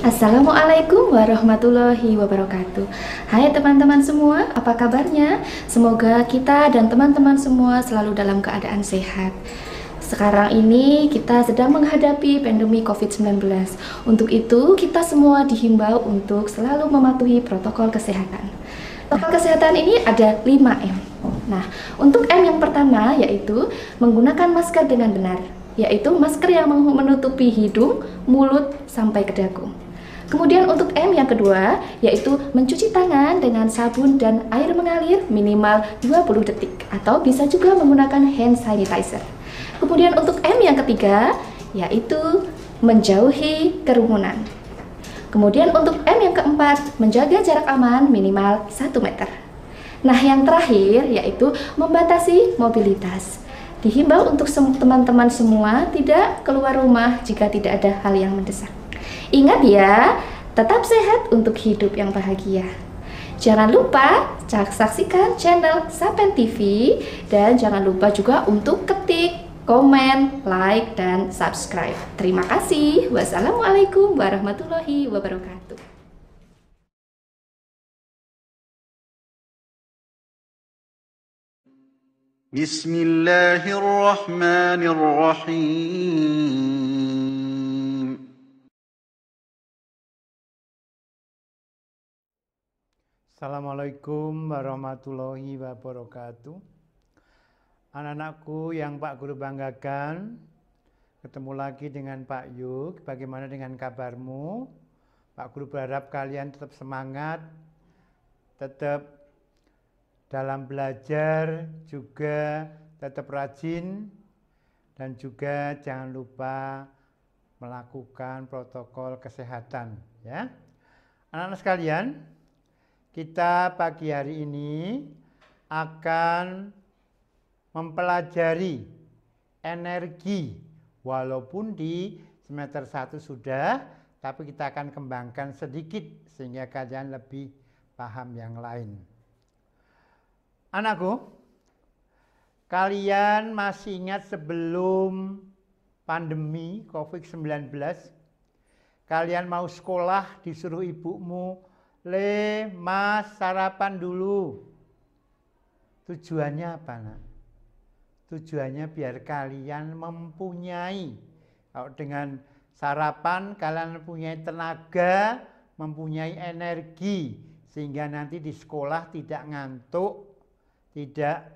Assalamualaikum warahmatullahi wabarakatuh. Hai teman-teman semua, apa kabarnya? Semoga kita dan teman-teman semua selalu dalam keadaan sehat. Sekarang ini kita sedang menghadapi pandemi COVID-19. Untuk itu, kita semua dihimbau untuk selalu mematuhi protokol kesehatan. Protokol kesehatan ini ada 5M. Nah, untuk M yang pertama yaitu menggunakan masker dengan benar, yaitu masker yang menutupi hidung, mulut, sampai ke dagu. Kemudian untuk M yang kedua, yaitu mencuci tangan dengan sabun dan air mengalir minimal 20 detik atau bisa juga menggunakan hand sanitizer. Kemudian untuk M yang ketiga, yaitu menjauhi kerumunan. Kemudian untuk M yang keempat, menjaga jarak aman minimal 1 meter. Nah, yang terakhir yaitu membatasi mobilitas. Dihimbau untuk teman-teman semua tidak keluar rumah jika tidak ada hal yang mendesak. Ingat ya, tetap sehat untuk hidup yang bahagia. Jangan lupa saksikan channel Sapen TV dan jangan lupa juga untuk ketik, komen, like, dan subscribe. Terima kasih. Wassalamualaikum warahmatullahi wabarakatuh. Bismillahirrahmanirrahim. Assalamualaikum warahmatullahi wabarakatuh. Anak-anakku yang Pak Guru banggakan, ketemu lagi dengan Pak Yuk. Bagaimana dengan kabarmu? Pak Guru berharap kalian tetap semangat, tetap dalam belajar, juga tetap rajin, dan juga jangan lupa melakukan protokol kesehatan. Ya, anak-anak sekalian, kita pagi hari ini akan mempelajari energi, walaupun di semester 1 sudah, tapi kita akan kembangkan sedikit sehingga kalian lebih paham yang lain. Anakku, kalian masih ingat sebelum pandemi COVID-19, kalian mau sekolah disuruh ibumu, "Le, Mas, sarapan dulu." Tujuannya apa, Nak? Tujuannya biar kalian mempunyai, kalau dengan sarapan kalian mempunyai tenaga, mempunyai energi, sehingga nanti di sekolah tidak ngantuk, tidak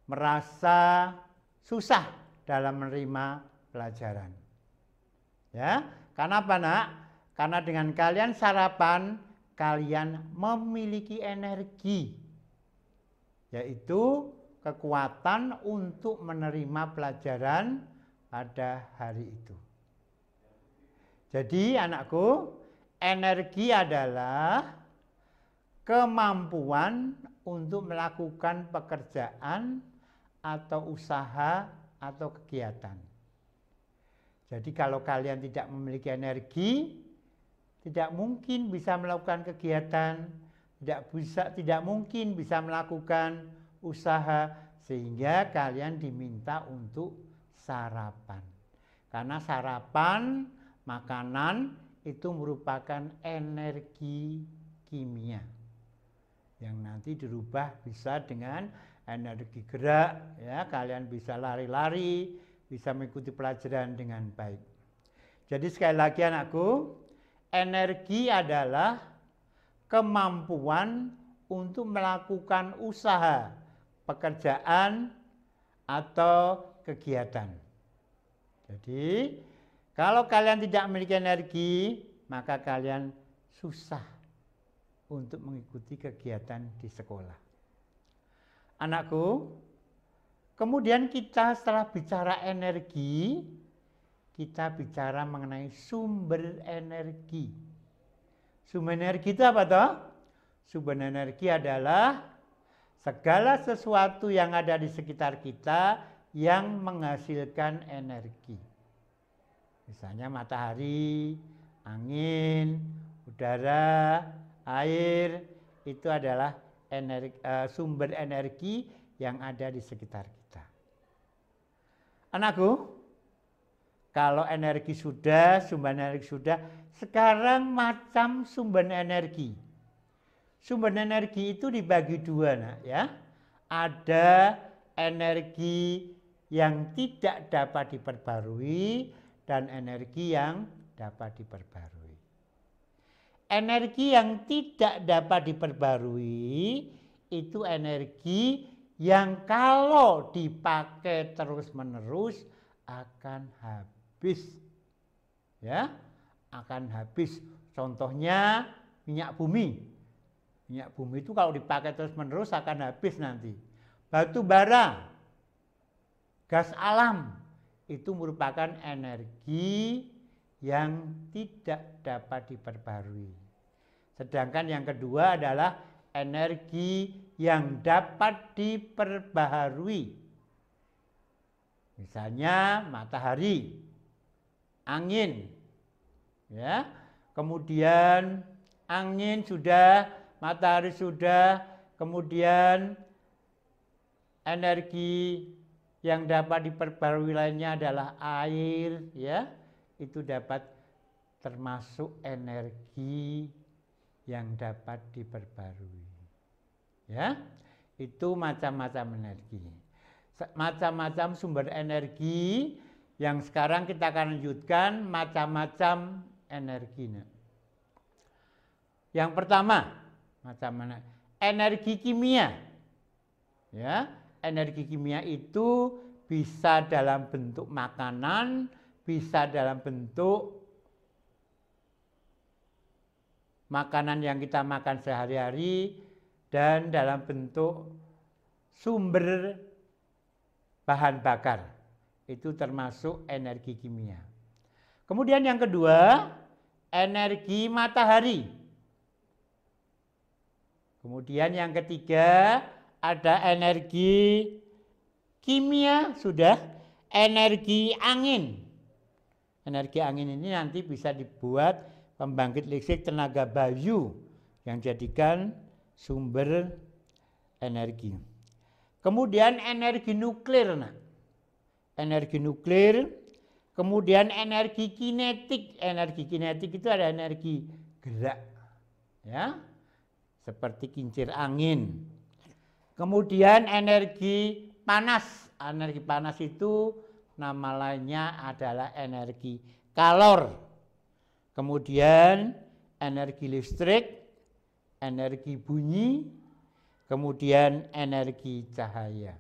merasa susah dalam menerima pelajaran. Ya, karena apa, Nak? Karena dengan kalian sarapan, kalian memiliki energi, yaitu kekuatan untuk menerima pelajaran pada hari itu. Jadi anakku, energi adalah kemampuan untuk melakukan pekerjaan atau usaha atau kegiatan. Jadi kalau kalian tidak memiliki energi, tidak mungkin bisa melakukan kegiatan, tidak mungkin bisa melakukan usaha, sehingga kalian diminta untuk sarapan. Karena sarapan, makanan itu merupakan energi kimia yang nanti dirubah bisa dengan energi gerak, ya, kalian bisa lari-lari, bisa mengikuti pelajaran dengan baik. Jadi sekali lagi anakku, energi adalah kemampuan untuk melakukan usaha, pekerjaan, atau kegiatan. Jadi, kalau kalian tidak memiliki energi, maka kalian susah untuk mengikuti kegiatan di sekolah. Anakku, kemudian kita setelah bicara energi, kita bicara mengenai sumber energi. Sumber energi itu apa toh? Sumber energi adalah segala sesuatu yang ada di sekitar kita yang menghasilkan energi. Misalnya matahari, angin, udara, air, itu adalah sumber energi yang ada di sekitar kita. Anakku, Kalau energi sudah, sumber energi sudah, sekarang macam sumber energi. Sumber energi itu dibagi dua, nak, ya. Ada energi yang tidak dapat diperbarui dan energi yang dapat diperbarui. Energi yang tidak dapat diperbarui itu energi yang kalau dipakai terus-menerus akan habis. Ya, akan habis. Contohnya minyak bumi. Minyak bumi itu kalau dipakai terus-menerus akan habis nanti. Batu bara, gas alam, itu merupakan energi yang tidak dapat diperbarui. Sedangkan yang kedua adalah energi yang dapat diperbaharui. Misalnya matahari, angin, ya. Kemudian angin sudah, matahari sudah, kemudian energi yang dapat diperbarui lainnya adalah air, ya. Itu dapat termasuk energi yang dapat diperbarui. Ya, itu macam-macam energi. Macam-macam sumber energi yang sekarang kita akan lanjutkan macam-macam energi. Yang pertama, macam-macam energi kimia. Ya, energi kimia itu bisa dalam bentuk makanan, bisa dalam bentuk makanan yang kita makan sehari-hari, dan dalam bentuk sumber bahan bakar. Itu termasuk energi kimia. Kemudian yang kedua, energi matahari. Kemudian yang ketiga, ada energi kimia, sudah, energi angin. Energi angin ini nanti bisa dibuat pembangkit listrik tenaga bayu yang jadikan sumber energi. Kemudian energi nuklir, nah. Energi nuklir, kemudian energi kinetik. Energi kinetik itu ada energi gerak, ya, seperti kincir angin. Kemudian energi panas. Energi panas itu nama lainnya adalah energi kalor. Kemudian energi listrik, energi bunyi, kemudian energi cahaya.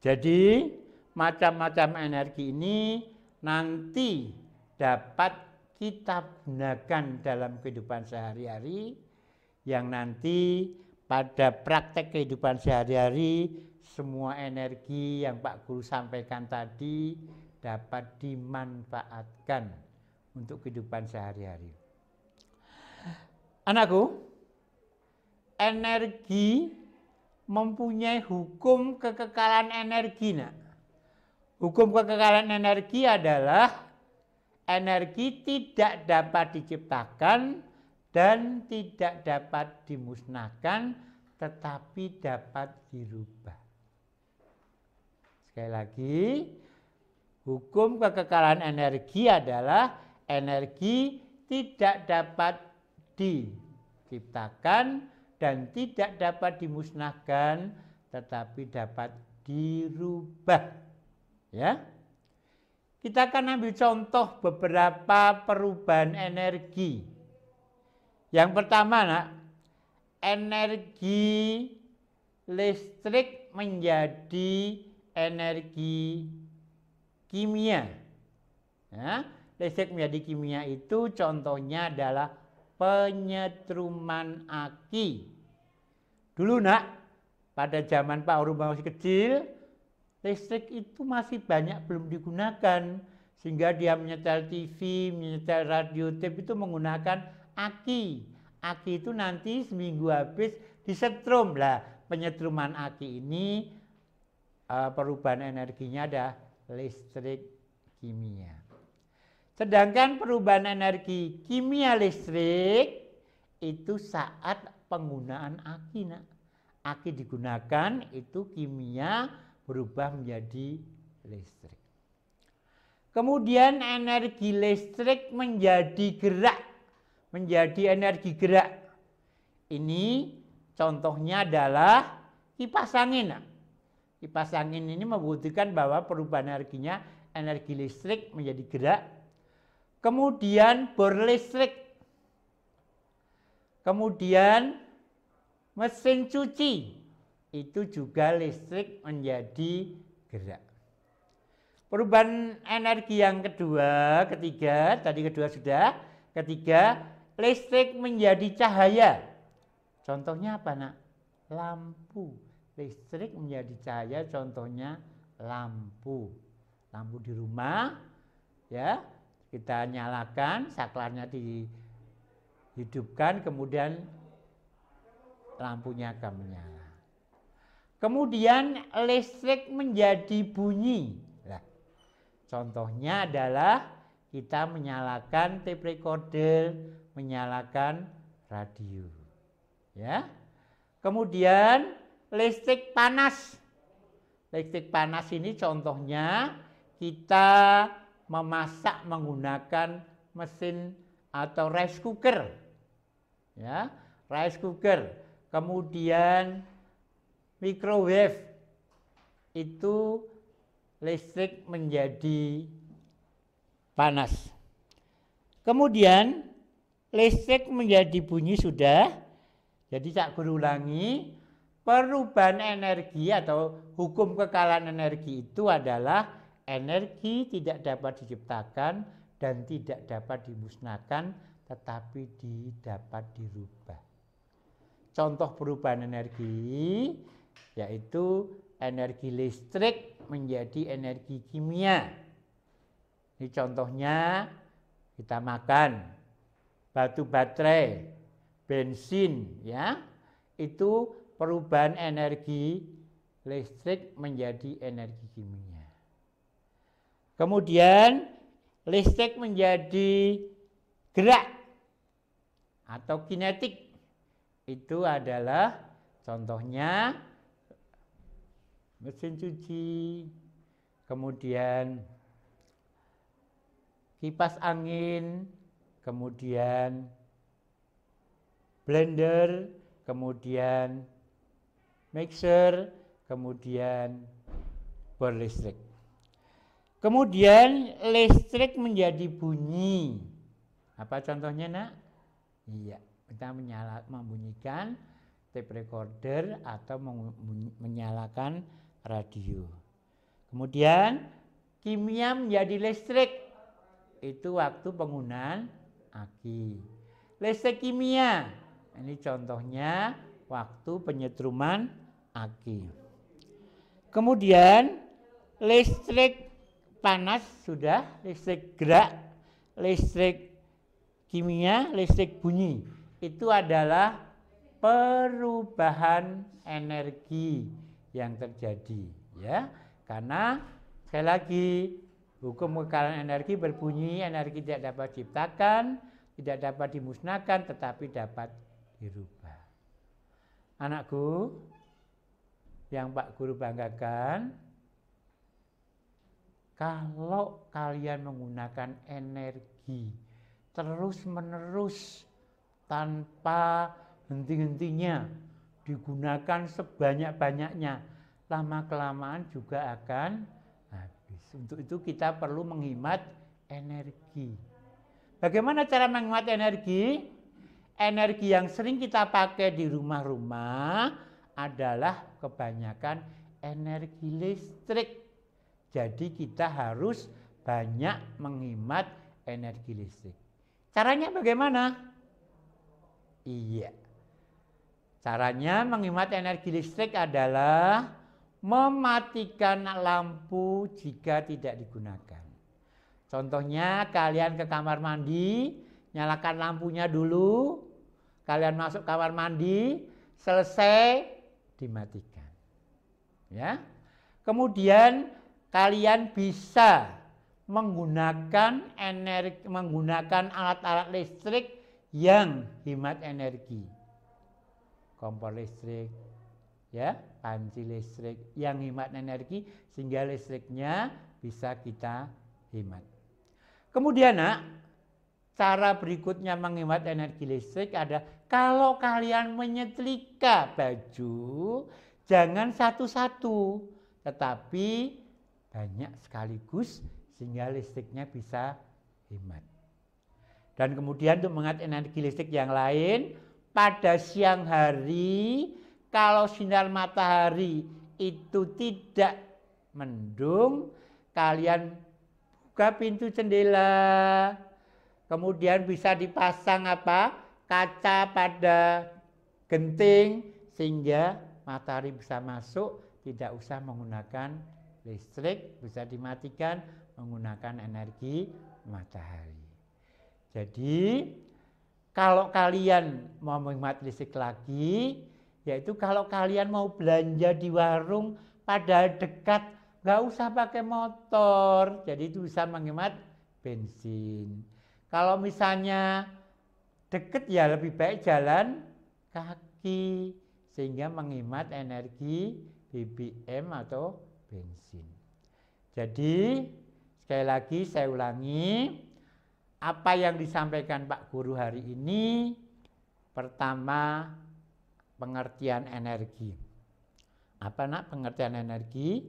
Jadi macam-macam energi ini nanti dapat kita gunakan dalam kehidupan sehari-hari, yang nanti pada praktek kehidupan sehari-hari semua energi yang Pak Guru sampaikan tadi dapat dimanfaatkan untuk kehidupan sehari-hari. Anakku, energi mempunyai hukum kekekalan energi. Nah, hukum kekekalan energi adalah energi tidak dapat diciptakan dan tidak dapat dimusnahkan, tetapi dapat dirubah. Sekali lagi, hukum kekekalan energi adalah energi tidak dapat diciptakan dan tidak dapat dimusnahkan, tetapi dapat dirubah. Ya, kita akan ambil contoh beberapa perubahan energi. Yang pertama, nak, energi listrik menjadi energi kimia. Ya, listrik menjadi kimia itu contohnya adalah penyetruman aki. Dulu, nak, pada zaman Pak Guru masih kecil, listrik itu masih banyak belum digunakan, sehingga dia menyetel TV, menyetel radio tape itu menggunakan aki. Aki itu nanti seminggu habis disetrum. Lah, penyetruman aki ini perubahan energinya ada listrik kimia. Sedangkan perubahan energi kimia listrik itu saat penggunaan aki, nak. Aki digunakan itu kimia berubah menjadi listrik. Kemudian energi listrik menjadi gerak, menjadi energi gerak. Ini contohnya adalah kipas angin. Kipas angin ini membuktikan bahwa perubahan energinya energi listrik menjadi gerak. Kemudian bor listrik. Kemudian mesin cuci. Itu juga listrik menjadi gerak. Perubahan energi yang kedua, ketiga, tadi kedua sudah. Ketiga, listrik menjadi cahaya. Contohnya apa, Nak? Lampu. Listrik menjadi cahaya, contohnya lampu. Lampu di rumah, ya, kita nyalakan, saklarnya dihidupkan, kemudian lampunya akan menyala. Kemudian listrik menjadi bunyi. Contohnya adalah kita menyalakan tape recorder, menyalakan radio. Ya. Kemudian listrik panas. Listrik panas ini contohnya kita memasak menggunakan mesin atau rice cooker. Ya, rice cooker. Kemudian microwave itu listrik menjadi panas. Kemudian listrik menjadi bunyi sudah. Jadi saya ulangi, perubahan energi atau hukum kekalahan energi itu adalah energi tidak dapat diciptakan dan tidak dapat dimusnahkan, tetapi dapat dirubah. Contoh perubahan energi yaitu energi listrik menjadi energi kimia. Ini contohnya kita makan, batu baterai, bensin, ya, itu perubahan energi listrik menjadi energi kimia. Kemudian listrik menjadi gerak atau kinetik. Itu adalah contohnya mesin cuci, kemudian kipas angin, kemudian blender, kemudian mixer, kemudian bor listrik. Kemudian listrik menjadi bunyi. Apa contohnya, Nak? Iya, kita membunyikan tape recorder atau menyalakan radio. Kemudian kimia menjadi listrik. Itu waktu penggunaan aki. Listrik kimia. Ini contohnya waktu penyetruman aki. Kemudian listrik panas sudah, listrik gerak, listrik kimia, listrik bunyi. Itu adalah perubahan energi yang terjadi, ya. Karena sekali lagi hukum kekalahan energi berbunyi, energi tidak dapat diciptakan, tidak dapat dimusnahkan, tetapi dapat dirubah. Anakku, yang Pak Guru banggakan, kalau kalian menggunakan energi terus-menerus tanpa henti-hentinya, digunakan sebanyak-banyaknya, lama-kelamaan juga akan habis. Untuk itu kita perlu menghemat energi. Bagaimana cara menghemat energi? Energi yang sering kita pakai di rumah-rumah adalah kebanyakan energi listrik. Jadi kita harus banyak menghemat energi listrik. Caranya bagaimana? Iya. Caranya menghemat energi listrik adalah mematikan lampu jika tidak digunakan. Contohnya kalian ke kamar mandi, nyalakan lampunya dulu, kalian masuk kamar mandi, selesai dimatikan. Ya. Kemudian kalian bisa menggunakan alat-alat listrik yang hemat energi. Kompor listrik, ya, panci listrik yang hemat energi sehingga listriknya bisa kita hemat. Kemudian nak, cara berikutnya menghemat energi listrik ada kalau kalian menyetrika baju, jangan satu-satu, tetapi banyak sekaligus sehingga listriknya bisa hemat. Dan kemudian untuk menghemat energi listrik yang lain, pada siang hari kalau sinar matahari itu tidak mendung, kalian buka pintu jendela, kemudian bisa dipasang kaca pada genting sehingga matahari bisa masuk, tidak usah menggunakan listrik, bisa dimatikan menggunakan energi matahari. Jadi kalau kalian mau menghemat listrik lagi, yaitu kalau kalian mau belanja di warung pada dekat, nggak usah pakai motor, jadi itu bisa menghemat bensin. Kalau misalnya deket ya lebih baik jalan kaki sehingga menghemat energi BBM atau bensin. Jadi sekali lagi saya ulangi, apa yang disampaikan Pak Guru hari ini, pertama pengertian energi. Apa nak pengertian energi?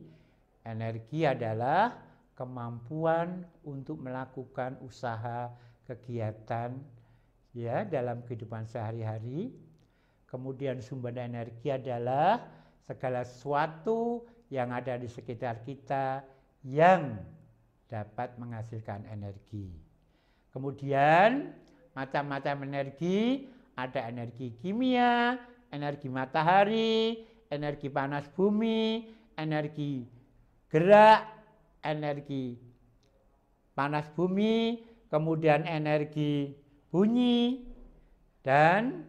Energi adalah kemampuan untuk melakukan usaha kegiatan ya dalam kehidupan sehari-hari. Kemudian sumber energi adalah segala sesuatu yang ada di sekitar kita yang dapat menghasilkan energi. Kemudian macam-macam energi, ada energi kimia, energi matahari, energi panas bumi, energi gerak, energi panas bumi, kemudian energi bunyi, dan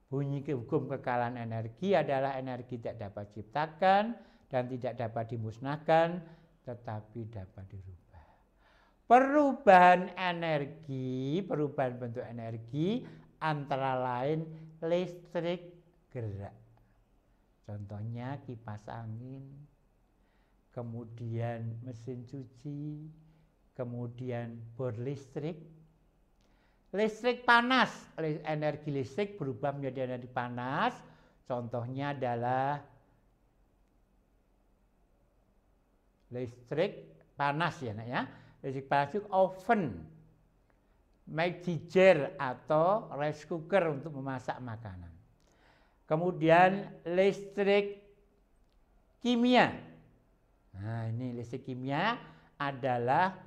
bunyi hukum kekalahan energi adalah energi tidak dapat diciptakan dan tidak dapat dimusnahkan, tetapi dapat dirubah. Perubahan energi, perubahan bentuk energi antara lain listrik gerak. Contohnya kipas angin, kemudian mesin cuci, kemudian bor listrik. Listrik panas, energi listrik berubah menjadi energi panas. Contohnya adalah listrik panas ya nak ya. Listrik panas itu oven, magic jar atau rice cooker untuk memasak makanan. Kemudian listrik kimia. Nah ini listrik kimia adalah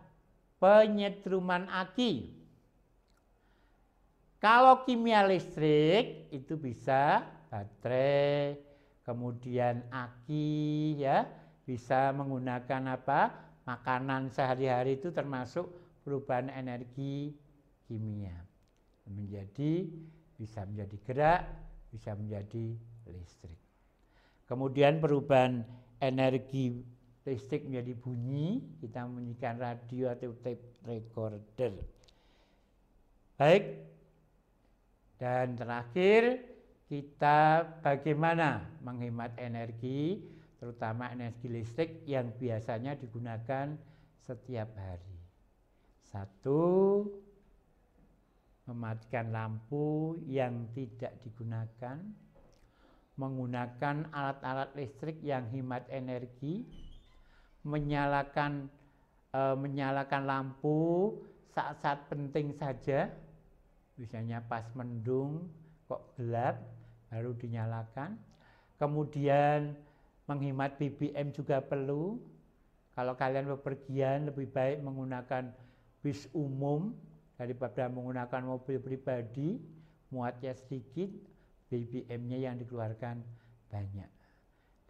penyetruman aki. Kalau kimia listrik itu bisa baterai, kemudian aki ya, bisa menggunakan makanan sehari-hari itu termasuk perubahan energi kimia. Bisa menjadi gerak, bisa menjadi listrik. Kemudian perubahan energi listrik menjadi bunyi, kita membunyikan radio atau tape recorder. Baik, dan terakhir kita bagaimana menghemat energi, terutama energi listrik yang biasanya digunakan setiap hari. 1, mematikan lampu yang tidak digunakan, menggunakan alat-alat listrik yang hemat energi, menyalakan lampu saat-saat penting saja, misalnya pas mendung kok gelap baru dinyalakan. Kemudian menghemat BBM juga perlu. Kalau kalian bepergian lebih baik menggunakan bis umum daripada menggunakan mobil pribadi, muatnya sedikit, BBM-nya yang dikeluarkan banyak.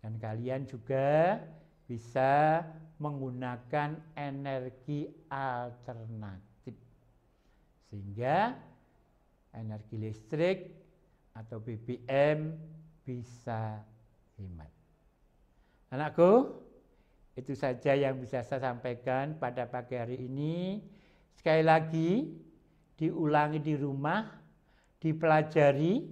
Dan kalian juga bisa menggunakan energi alternatif sehingga energi listrik atau BBM bisa hemat. Anakku, itu saja yang bisa saya sampaikan pada pagi hari ini. Sekali lagi, diulangi di rumah, dipelajari.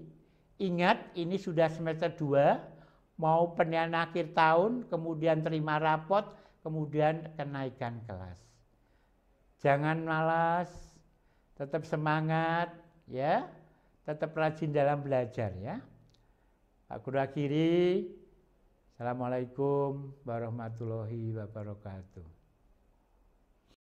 Ingat, ini sudah semester 2, mau penilaian akhir tahun, kemudian terima rapot, kemudian kenaikan kelas. Jangan malas, tetap semangat ya, tetap rajin dalam belajar ya. Pak Guru akhiri. Assalamualaikum warahmatullahi wabarakatuh.